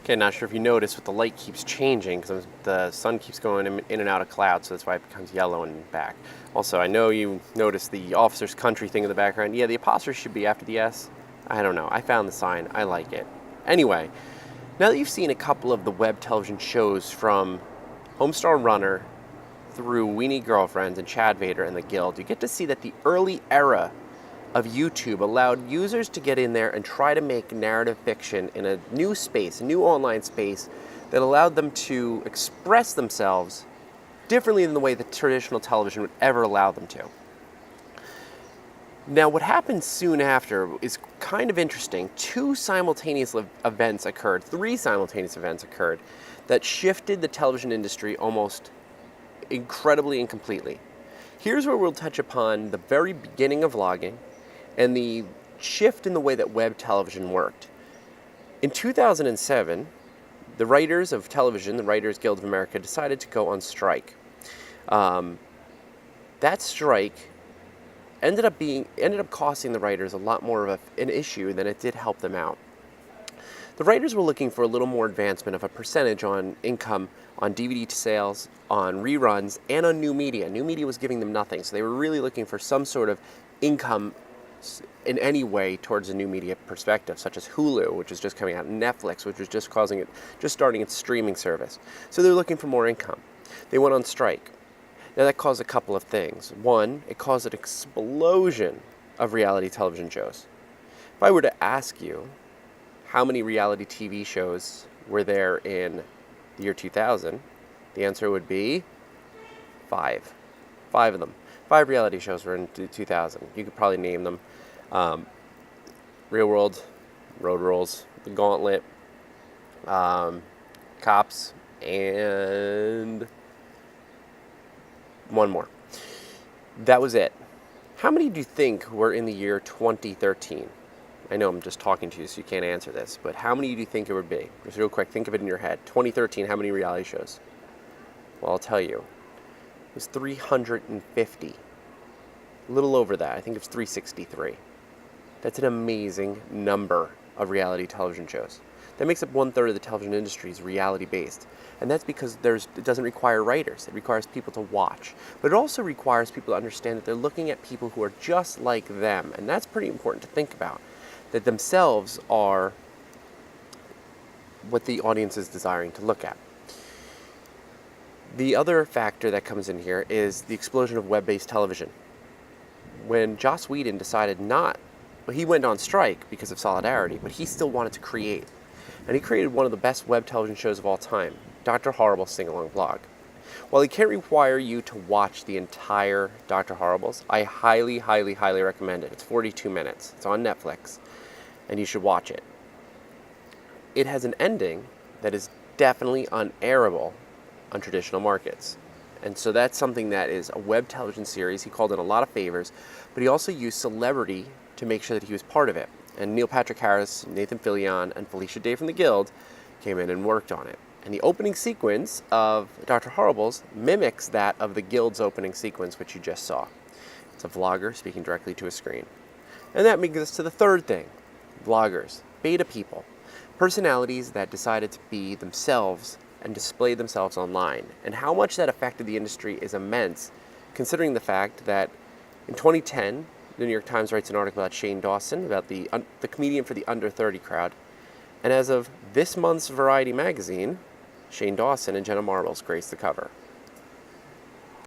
Okay, not sure if you noticed, but the light keeps changing because the sun keeps going in and out of clouds, so that's why it becomes yellow and back. Also, I know you noticed the officer's country thing in the background. Yeah, the apostrophe should be after the S. I don't know. I found the sign. I like it. Anyway, now that you've seen a couple of the web television shows from Homestar Runner through Weenie Girlfriends and Chad Vader and the Guild, you get to see that the early era of YouTube allowed users to get in there and try to make narrative fiction in a new space, a new online space that allowed them to express themselves differently than the way that traditional television would ever allow them to. Now, what happened soon after is kind of interesting. Three simultaneous events occurred that shifted the television industry almost incredibly and completely. Here's where we'll touch upon the very beginning of vlogging and the shift in the way that web television worked. In 2007, the writers of television, the Writers Guild of America, decided to go on strike. That strike ended up costing the writers a lot more of an issue than it did help them out. The writers were looking for a little more advancement of a percentage on income on DVD sales, on reruns, and on new media. New media was giving them nothing, so they were really looking for some sort of income in any way towards a new media perspective, such as Hulu, which is just coming out, and Netflix, which was just starting its streaming service. So they were looking for more income. They went on strike. Now that caused a couple of things. One, it caused an explosion of reality television shows. If I were to ask you how many reality TV shows were there in the year 2000, the answer would be 5. 5 of them. 5 reality shows were in 2000. You could probably name them. Real World, Road Rules, The Gauntlet, Cops, and one more. That was it. How many do you think were in the year 2013? I know I'm just talking to you, so you can't answer this, but how many do you think it would be? Just real quick, think of it in your head. 2013, how many reality shows? Well, I'll tell you. It was 350. A little over that. I think it was 363. That's an amazing number of reality television shows. That makes up 1/3 of the television industry is reality-based. And that's because it doesn't require writers. It requires people to watch. But it also requires people to understand that they're looking at people who are just like them. And that's pretty important to think about. That themselves are what the audience is desiring to look at. The other factor that comes in here is the explosion of web-based television. When Joss Whedon decided he went on strike because of solidarity, but he still wanted to create. And he created one of the best web television shows of all time, Dr. Horrible's Sing-Along Vlog. While he can't require you to watch the entire Dr. Horrible's, I highly, highly, highly recommend it. It's 42 minutes. It's on Netflix, and you should watch it. It has an ending that is definitely unairable on traditional markets. And so that's something that is a web television series. He called in a lot of favors, but he also used celebrity to make sure that he was part of it. And Neil Patrick Harris, Nathan Fillion, and Felicia Day from the Guild came in and worked on it. And the opening sequence of Dr. Horrible's mimics that of the Guild's opening sequence, which you just saw. It's a vlogger speaking directly to a screen. And that brings us to the third thing. Vloggers, beta people, personalities that decided to be themselves and display themselves online. And how much that affected the industry is immense, considering the fact that in 2010, the New York Times writes an article about Shane Dawson, about the comedian for the under 30 crowd. And as of this month's Variety magazine, Shane Dawson and Jenna Marbles graced the cover.